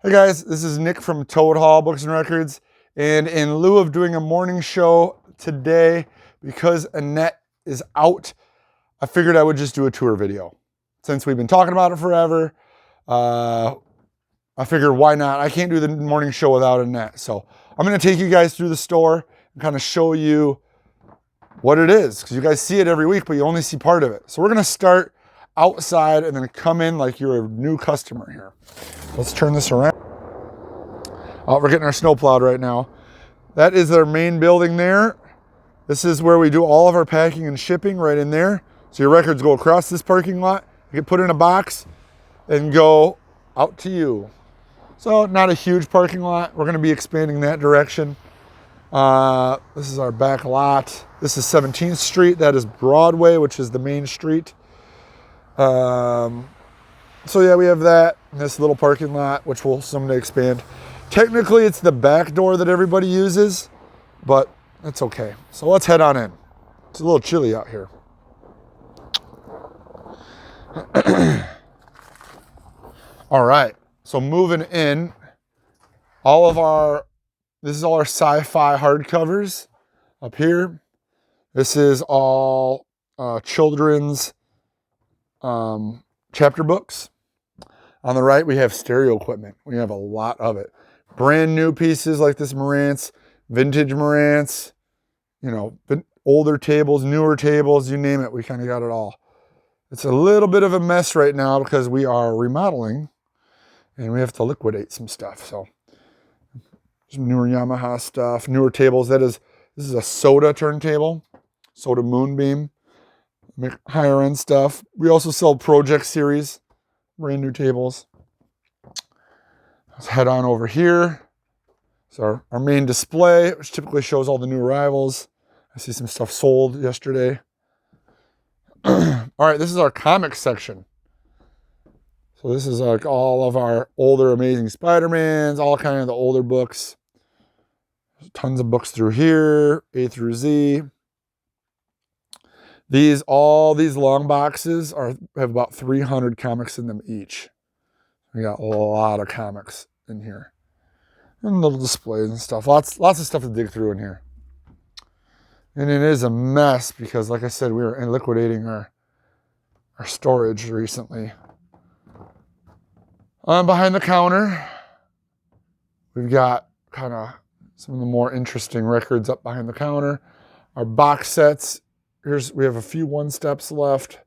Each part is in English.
Hey guys, this is Nick from Toad Hall Books and Records, and in lieu of doing a morning show today, because Annette is out, I figured I would just do a tour video. Since we've been talking about it forever, I figured why not? I can't do the morning show without Annette, so I'm going to take you guys through the store and kind of show you what it is, because you guys see it every week, but you only see part of it. So we're going to start outside and then come in like you're a new customer here. Let's turn this around. Oh, we're getting our snow plowed right now. That is our main building there. This is where we do all of our packing and shipping, right in there. So your records go across this parking lot, get put in a box, and go out to you. So not a huge parking lot. We're going to be expanding that direction. This is our back lot. This is 17th Street. That is Broadway, which is the main street. So yeah, we have that in this little parking lot, which we'll someday expand. Technically, it's the back door that everybody uses, but that's okay. So let's head on in. It's a little chilly out here. All right, so moving in, this is all our sci-fi hardcovers up here. This is all children's chapter books. On the right, we have stereo equipment. We have a lot of it. Brand new pieces like this Marantz, vintage Marantz, you know, older tables, newer tables, you name it. We kind of got it all. It's a little bit of a mess right now because we are remodeling and we have to liquidate some stuff. So some newer Yamaha stuff, newer tables. This is a Soda turntable, Soda Moonbeam, higher end stuff. We also sell Project Series, brand new tables. Let's head on over here. So our main display, which typically shows all the new arrivals. I see some stuff sold yesterday. All right, this is our comics section. So this is like all of our older Amazing Spider-Mans, all kind of the older books. There's tons of books through here, A through Z. All these long boxes have about 300 comics in them each. We got a lot of comics in here. And little displays and stuff. Lots of stuff to dig through in here. And it is a mess because, like I said, we were liquidating our storage recently. Behind the counter, we've got kind of some of the more interesting records up behind the counter. Our box sets. We have a few one-steps left.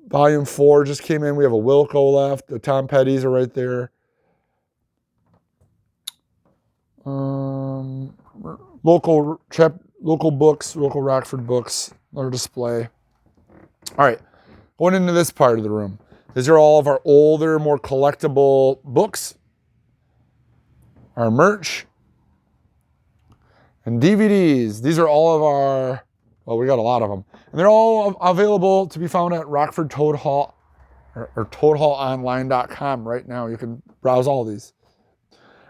Volume 4 just came in. We have a Wilco left. The Tom Petty's are right there. Local books, local Rockford books, our display. All right, going into this part of the room. These are all of our older, more collectible books. Our merch. And DVDs. These are all of our... Well, we got a lot of them. And they're all available to be found at Rockford Toad Hall or toadhallonline.com right now. You can browse all these.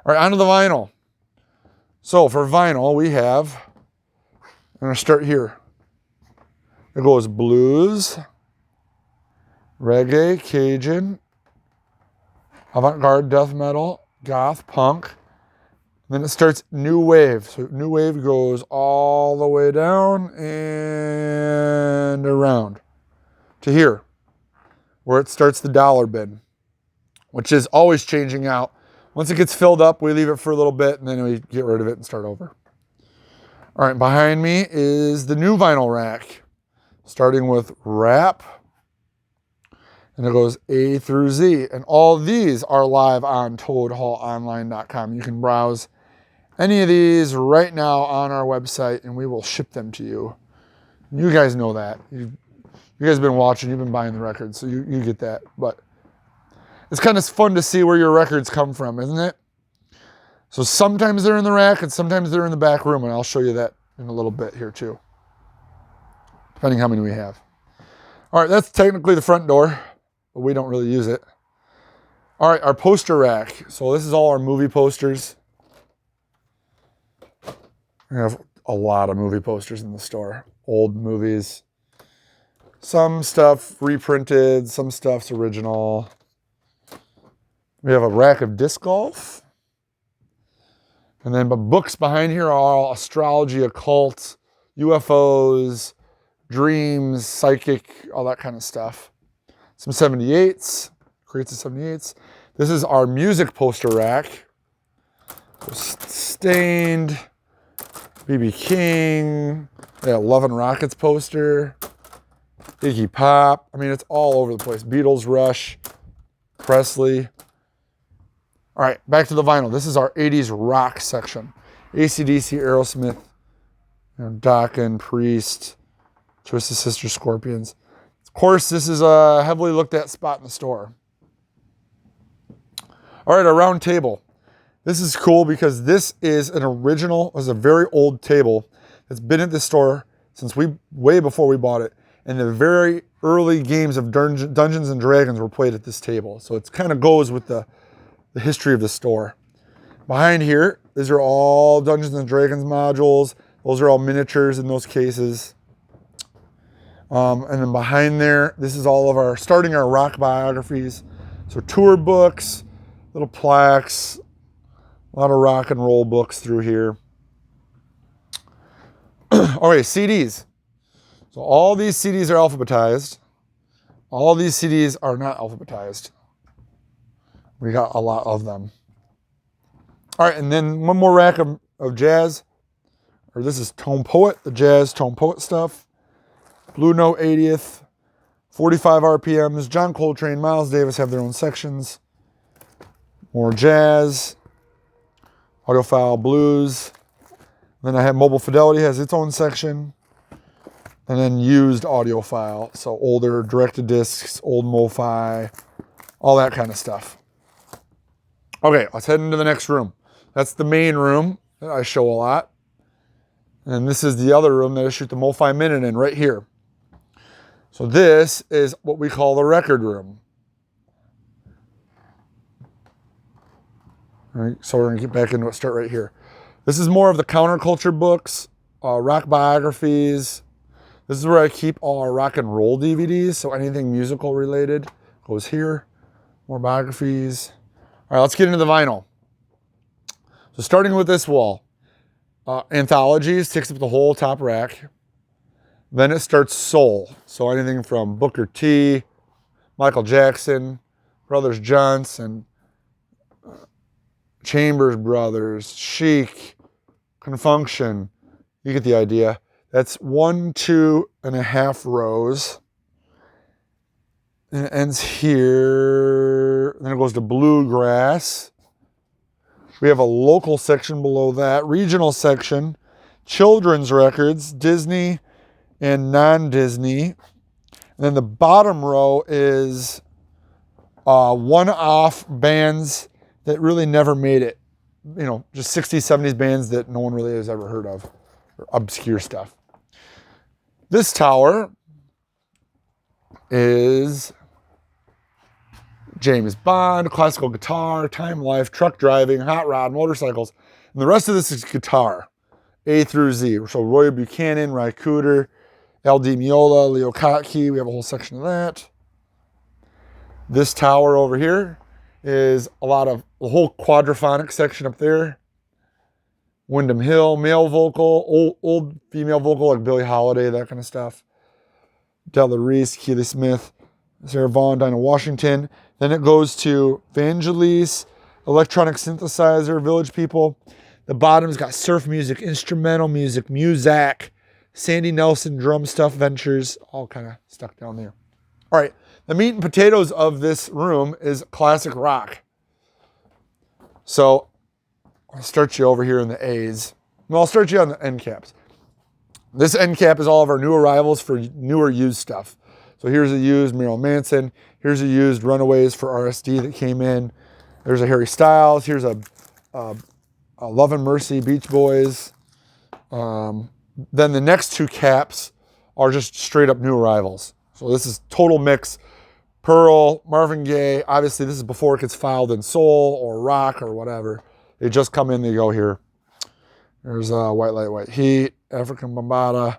All right, onto the vinyl. So for vinyl, we have, I'm going to start here. It goes blues, reggae, Cajun, avant-garde, death metal, goth, punk. Then it starts new wave. So new wave goes all the way down and around to here, where it starts the dollar bin, which is always changing out. Once it gets filled up, we leave it for a little bit and then we get rid of it and start over. All right, behind me is the new vinyl rack, starting with rap. And it goes A through Z. And all these are live on toadhallonline.com. You can browse any of these right now on our website and we will ship them to you. You guys know that. You guys have been watching, you've been buying the records, so you get that. But it's kind of fun to see where your records come from, isn't it? So sometimes they're in the rack and sometimes they're in the back room, and I'll show you that in a little bit here too, depending how many we have. All right, that's technically the front door, but we don't really use it. All right, our poster rack. So this is all our movie posters. We have a lot of movie posters in the store. Old movies. Some stuff reprinted, some stuff's original. We have a rack of disc golf. And then the books behind here are all astrology, occult, UFOs, dreams, psychic, all that kind of stuff. Some 78s, crates of 78s. This is our music poster rack. Stained, B.B. King, Love and Rockets poster, Iggy Pop. I mean, it's all over the place. Beatles, Rush, Presley. All right, back to the vinyl. This is our 80s rock section. AC/DC, Aerosmith, Dokken, Priest, Twisted Sister, Scorpions. Of course, this is a heavily looked at spot in the store. All right, our round table. This is cool because this is a very old table that's been at the store since way before we bought it. And the very early games of Dungeons and Dragons were played at this table. So it kind of goes with the history of the store. Behind here, these are all Dungeons and Dragons modules. Those are all miniatures in those cases. And then behind there, this is all of starting our rock biographies. So tour books, little plaques, a lot of rock and roll books through here. All right, CDs. So all these CDs are alphabetized. All these CDs are not alphabetized. We got a lot of them. All right, and then one more rack of jazz. Or this is Tone Poet, the jazz Tone Poet stuff. Blue Note 80th, 45 RPMs. John Coltrane, Miles Davis have their own sections. More jazz. Audiophile Blues. Then I have Mobile Fidelity has its own section. And then used audiophile. So older directed discs, old MoFi, all that kind of stuff. Okay, let's head into the next room. That's the main room that I show a lot. And this is the other room that I shoot the MoFi Minute in right here. So this is what we call the record room. All right, so we're gonna get back into it, start right here. This is more of the counterculture books, rock biographies. This is where I keep all our rock and roll DVDs, so anything musical related goes here. More biographies. All right, let's get into the vinyl. So starting with this wall, anthologies takes up the whole top rack. Then it starts soul. So anything from Booker T, Michael Jackson, Brothers Johnson, Chambers Brothers, Chic, Confunction. You get the idea. That's 1, 2.5 rows. And it ends here. Then it goes to bluegrass. We have a local section below that, regional section, children's records, Disney and non-Disney. And then the bottom row is one-off bands that really never made it. You know, just 60s, 70s bands that no one really has ever heard of, or obscure stuff. This tower is James Bond, classical guitar, time life, truck driving, hot rod, motorcycles. And the rest of this is guitar, A through Z. So Roy Buchanan, Ry Cooder, L. Di Meola, Leo Kottke. We have a whole section of that. This tower over here is a lot of the whole quadraphonic section up there. Windham Hill, male vocal, old female vocal like Billie Holiday, that kind of stuff. Della Reese, Keely Smith, Sarah Vaughan, Dinah Washington. Then it goes to Vangelis, electronic synthesizer, Village People. The bottom's got surf music, instrumental music, Muzak, Sandy Nelson, drum stuff, Ventures, all kind of stuck down there. All right, the meat and potatoes of this room is classic rock. So I'll start you over here in the A's. Well, I'll start you on the end caps. This end cap is all of our new arrivals for newer used stuff. So here's a used Marilyn Manson. Here's a used Runaways for RSD that came in. There's a Harry Styles. Here's a Love and Mercy, Beach Boys. Then the next two caps are just straight up new arrivals. So this is total mix. Pearl, Marvin Gaye. Obviously, this is before it gets filed in soul or rock or whatever. They just come in, they go here. There's White Light, White Heat, African Bambaataa.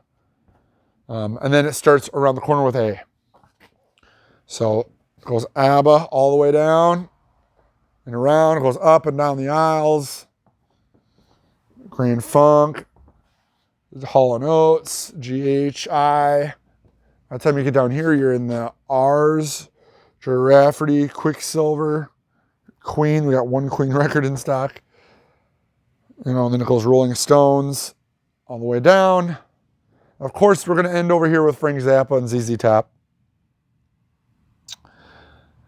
And then it starts around the corner with A. So it goes ABBA all the way down. and around. It goes up and down the aisles. Grand Funk, Hall & Oates, GHI. By the time you get down here, you're in the R's, Jerry Rafferty, Quicksilver, Queen. We got one Queen record in stock. You know, and then it goes Rolling Stones all the way down. Of course, we're going to end over here with Frank Zappa and ZZ Top.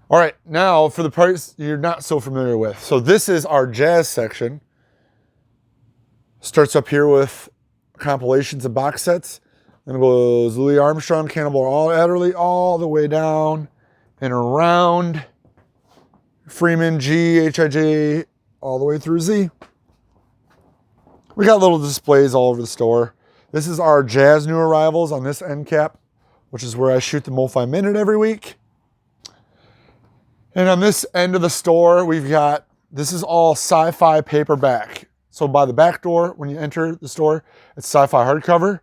All right, now for the parts you're not so familiar with. So this is our jazz section. Starts up here with compilations and box sets. Then it goes Louis Armstrong, Cannonball Adderley, all the way down and around. Freeman, G, H.I.J., all the way through Z. We got little displays all over the store. This is our jazz new arrivals on this end cap, which is where I shoot the MoFi Minute every week. And on this end of the store, we've got, this is all sci-fi paperback. So by the back door, when you enter the store, it's sci-fi hardcover.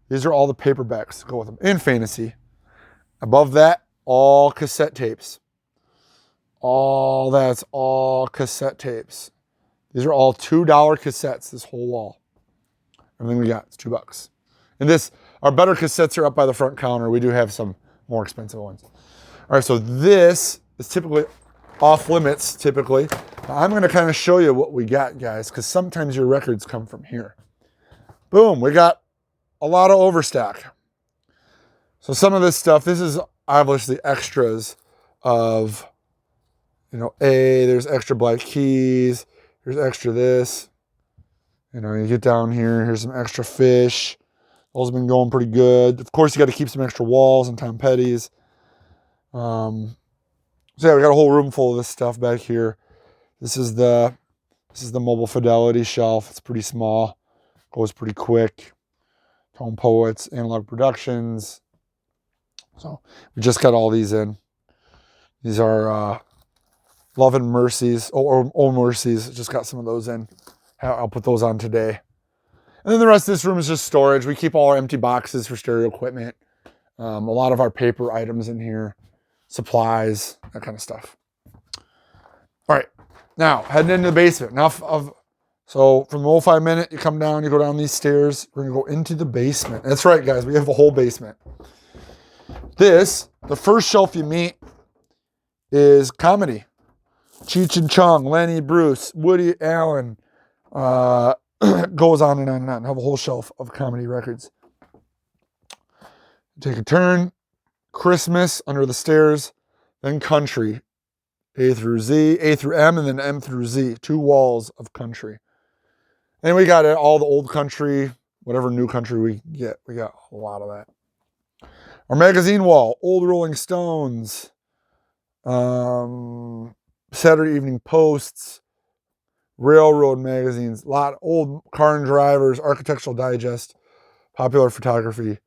These are all the paperbacks that go with them, and fantasy. Above that, all cassette tapes. All that's all cassette tapes. These are all $2 cassettes, this whole wall. Everything we got is $2. And this, our better cassettes are up by the front counter. We do have some more expensive ones. All right, so this is typically off limits, typically. Now I'm gonna kind of show you what we got, guys, because sometimes your records come from here. Boom, we got a lot of overstock. So some of this stuff, this is obviously extras of, you know, there's extra Black Keys, there's extra this. You know, you get down here, here's some extra Fish. Those have been going pretty good. Of course, you got to keep some extra Walls and Tom Petty's. So yeah, we got a whole room full of this stuff back here. This is the Mobile Fidelity shelf. It's pretty small, goes pretty quick. Tone Poets, Analog Productions. So we just got all these in. These are Love and Mercies, or Mercies. Just got some of those in. I'll put those on today. And then the rest of this room is just storage. We keep all our empty boxes for stereo equipment. A lot of our paper items in here, supplies, that kind of stuff. All right, now heading into the basement. So from the MoFi Minute, you come down, you go down these stairs. We're gonna go into the basement. That's right, guys, we have a whole basement. The first shelf you meet is comedy. Cheech and Chong, Lenny Bruce, Woody Allen, goes on and on and on. I have a whole shelf of comedy records. Take a turn, Christmas under the stairs, then country, A through M, and then M through Z, 2 walls of country. And we got all the old country, whatever new country we get. We got a lot of that. Our magazine wall, old Rolling Stones, Saturday Evening Posts, railroad magazines, a lot of old Car and Drivers, Architectural Digest, Popular Photography,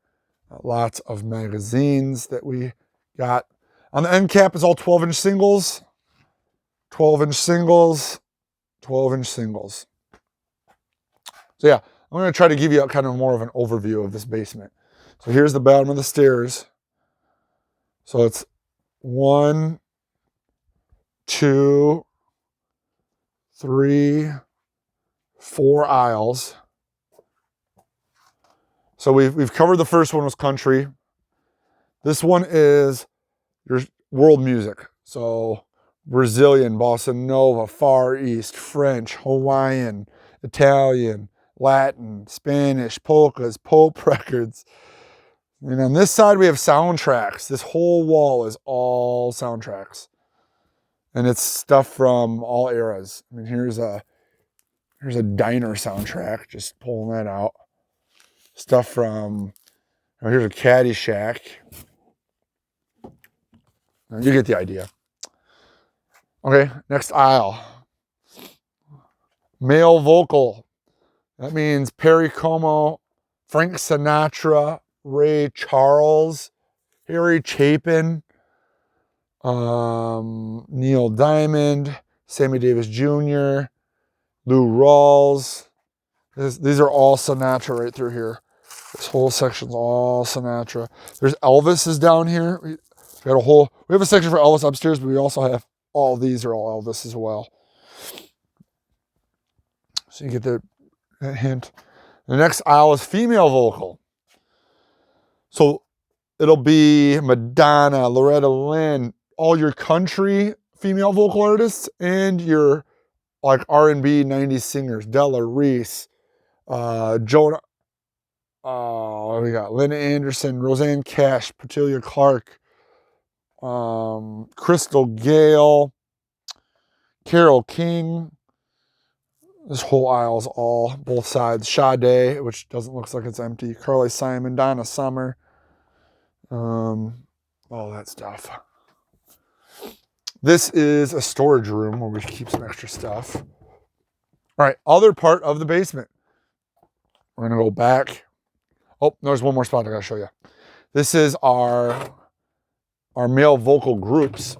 lots of magazines that we got. On the end cap is all 12-inch singles, 12-inch singles, 12-inch singles. So yeah, I'm going to try to give you kind of more of an overview of this basement. So here's the bottom of the stairs. So it's 1, 2, 3, 4 aisles. So we've covered the first one was country. This one is your world music. So Brazilian, bossa nova, Far East, French, Hawaiian, Italian, Latin, Spanish, polkas, Pope records. And on this side we have soundtracks. This whole wall is all soundtracks. And it's stuff from all eras. I mean, here's a diner soundtrack, just pulling that out. Stuff from, here's a Caddyshack. You get the idea. Okay, next aisle. Male vocal. That means Perry Como, Frank Sinatra, Ray Charles, Harry Chapin, Neil Diamond, Sammy Davis Jr., Lou Rawls. These are all Sinatra right through here. This whole section's all Sinatra. There's Elvis is down here. We have a section for Elvis upstairs, but we also have all these are all Elvis as well. So you get the hint. The next aisle is female vocal. So it'll be Madonna, Loretta Lynn, all your country female vocal artists, and your like R&B 90s singers, Della Reese, Jonah, what do we got? Lynn Anderson, Roseanne Cash, Petilia Clark, Crystal Gale, Carole King. This whole aisle's all, both sides. Sade, which doesn't look like it's empty. Carly Simon, Donna Summer. All that stuff. This is a storage room where we keep some extra stuff. All right, other part of the basement. We're gonna go back. Oh, there's one more spot I gotta show you. This is our male vocal groups.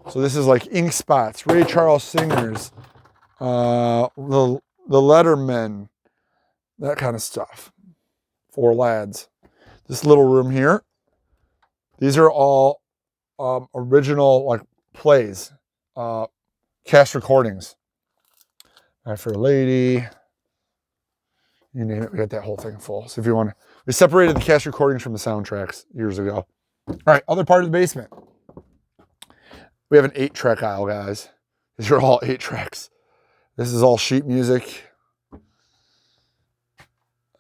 So this is like Ink Spots, Ray Charles Singers, the Lettermen, that kind of stuff. 4 lads. This little room here. These are all original like plays, cast recordings. Eye for a Lady, you name it, we got that whole thing full. So if you want to, we separated the cast recordings from the soundtracks years ago. All right, other part of the basement. We have an 8-track aisle, guys. These are all 8 tracks. This is all sheet music.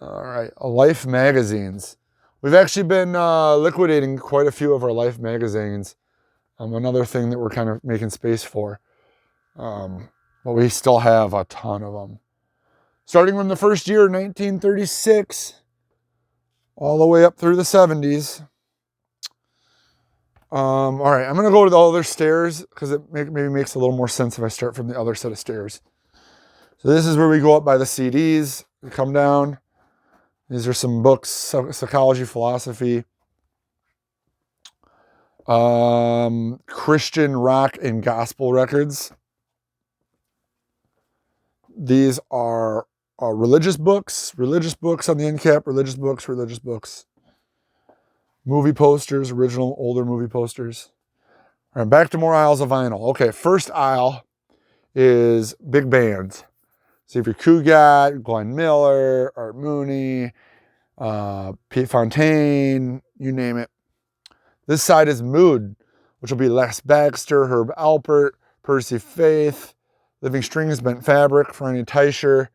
All right, Life magazines. We've actually been liquidating quite a few of our Life magazines. Another thing that we're kind of making space for. But we still have a ton of them. Starting from the first year, 1936, all the way up through the 70s. All right, I'm going to go to the other stairs because it maybe makes a little more sense if I start from the other set of stairs. So this is where we go up by the CDs. We come down. These are some books, psychology, philosophy, Christian rock and gospel records. These are religious books on the end cap, religious books. Movie posters, original, older movie posters. All right, back to more aisles of vinyl. Okay, first aisle is big bands. Xavier Cugat, Glenn Miller, Art Mooney, Pete Fontaine, you name it. This side is Mood, which will be Les Baxter, Herb Alpert, Percy Faith, Living Strings, Bent Fabric, Franny Teicher,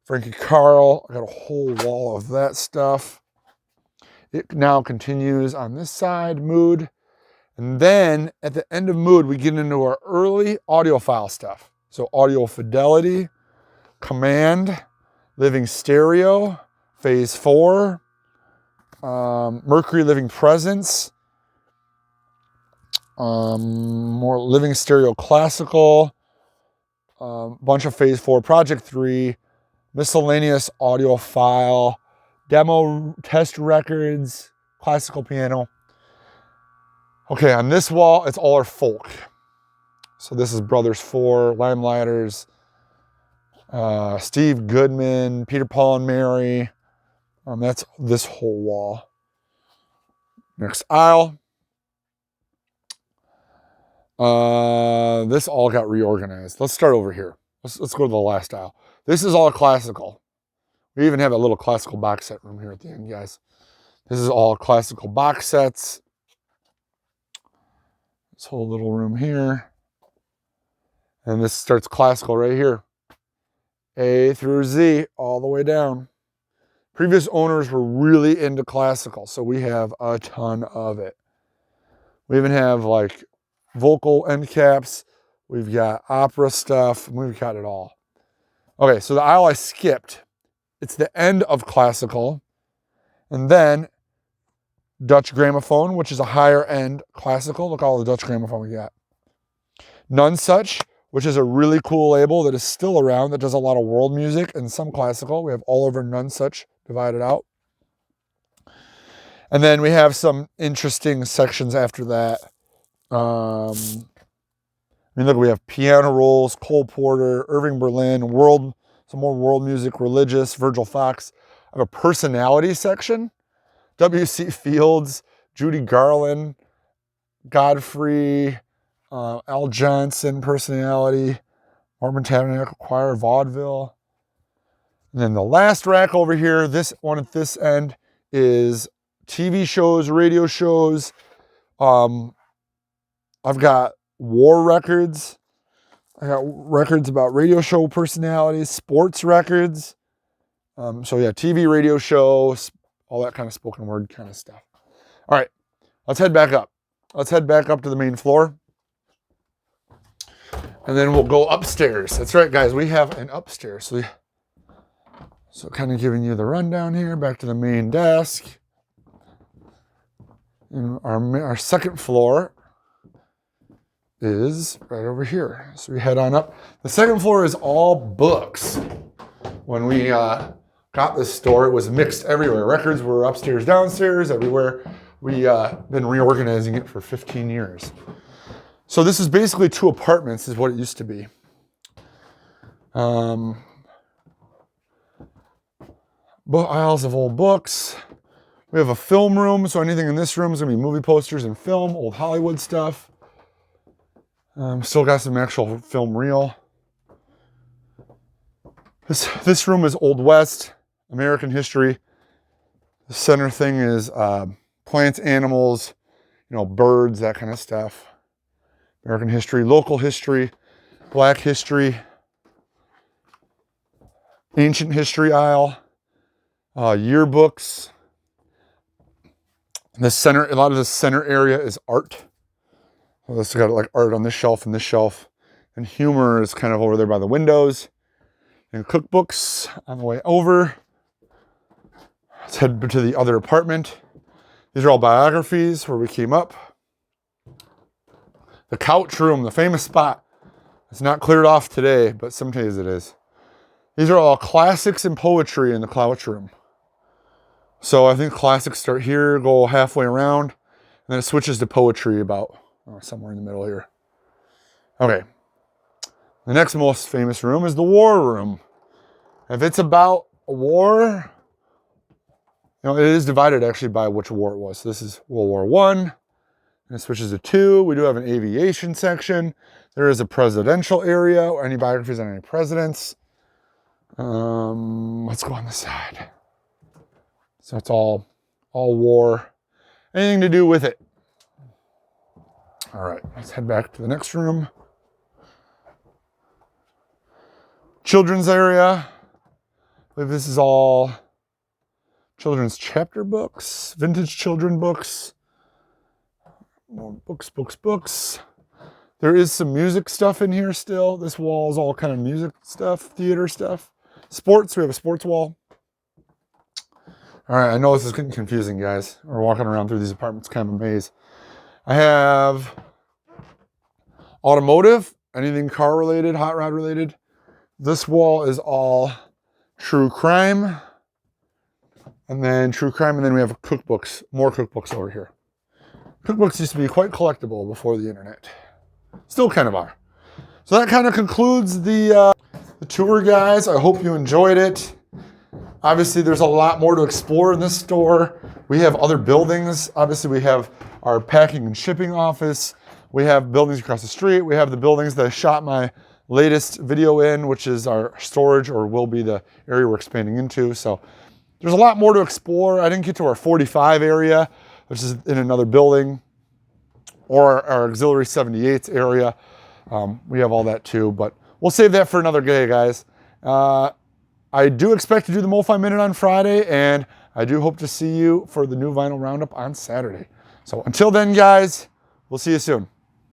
Frankie Carl. I got a whole wall of that stuff. It now continues on this side, Mood. And then at the end of Mood, we get into our early audiophile stuff. So Audio Fidelity, Command, Living Stereo, Phase 4, Mercury Living Presence, more Living Stereo Classical, bunch of Phase 4, Project 3, Miscellaneous Audiophile, Demo Test Records, Classical Piano. Okay, on this wall, it's all our folk. So this is Brothers 4, Limelighters, Steve Goodman, Peter, Paul, and Mary. That's this whole wall. Next aisle. This all got reorganized. Let's start over here. Let's go to the last aisle. This is all classical. We even have a little classical box set room here at the end, guys. This is all classical box sets. This whole little room here. And this starts classical right here. A through Z, all the way down. Previous owners were really into classical, so we have a ton of it. We even have like vocal end caps. We've got opera stuff. We've got it all. Okay, so the aisle I skipped, it's the end of classical. And then Dutch gramophone, which is a higher end classical. Look at all the Dutch gramophone we got. Nonesuch, which is a really cool label that is still around that does a lot of world music and some classical. We have all over Nonesuch divided out. And then we have some interesting sections after that. I mean, look, we have piano rolls, Cole Porter, Irving Berlin, some more world music, religious, Virgil Fox. I have a personality section. W.C. Fields, Judy Garland, Godfrey, Al Johnson, Personality, Mormon Tabernacle Choir, Vaudeville. And then the last rack over here, this one at this end, is TV shows, radio shows. I've got war records. I got records about radio show personalities, sports records. So yeah, TV, radio shows, all that kind of spoken word kind of stuff. All right, let's head back up. Let's head back up to the main floor. And then we'll go upstairs. That's right, guys, we have an upstairs. So kind of giving you the rundown here, back to the main desk. And our second floor is right over here. So we head on up. The second floor is all books. When we got this store, it was mixed everywhere. Records were upstairs, downstairs, everywhere. We been reorganizing it for 15 years. So this is basically 2 apartments is what it used to be. Aisles of old books. We have a film room, so anything in this room is gonna be movie posters and film, old Hollywood stuff. Still got some actual film reel. This room is Old West, American history. The center thing is plants, animals, birds, that kind of stuff. American history, local history, black history, ancient history aisle, yearbooks. A lot of the center area is art. So this has got like art on this shelf and this shelf. And humor is kind of over there by the windows. And cookbooks on the way over. Let's head to the other apartment. These are all biographies where we came up. The couch room, the famous spot. It's not cleared off today, but some days it is. These are all classics and poetry in the couch room. So I think classics start here, go halfway around, and then it switches to poetry about somewhere in the middle here. Okay. The next most famous room is the war room. If it's about a war, it is divided actually by which war it was. So this is World War I. And it switches to II. We do have an aviation section. There is a presidential area, or any biographies on any presidents. Let's go on the side. So it's all war. Anything to do with it. All right, let's head back to the next room. Children's area. I believe this is all children's chapter books, vintage children books. More books. There is some music stuff in here still. This wall is all kind of music stuff, theater stuff. Sports, we have a sports wall. All right, I know this is getting confusing, guys. We're walking around through these apartments, kind of a maze. I have automotive, anything car related, hot rod related. This wall is all true crime. And then we have cookbooks, more cookbooks over here. Cookbooks used to be quite collectible before the internet. Still kind of are. So that kind of concludes the tour, guys. I hope you enjoyed it. Obviously, there's a lot more to explore in this store. We have other buildings. Obviously, we have our packing and shipping office. We have buildings across the street. We have the buildings that I shot my latest video in, which is our storage, or will be the area we're expanding into. So there's a lot more to explore. I didn't get to our 45 area, which is in another building, or our auxiliary 78 area. We have all that too, but we'll save that for another day, guys. I do expect to do the MoFi Minute on Friday, and I do hope to see you for the new Vinyl Roundup on Saturday. So until then, guys, we'll see you soon.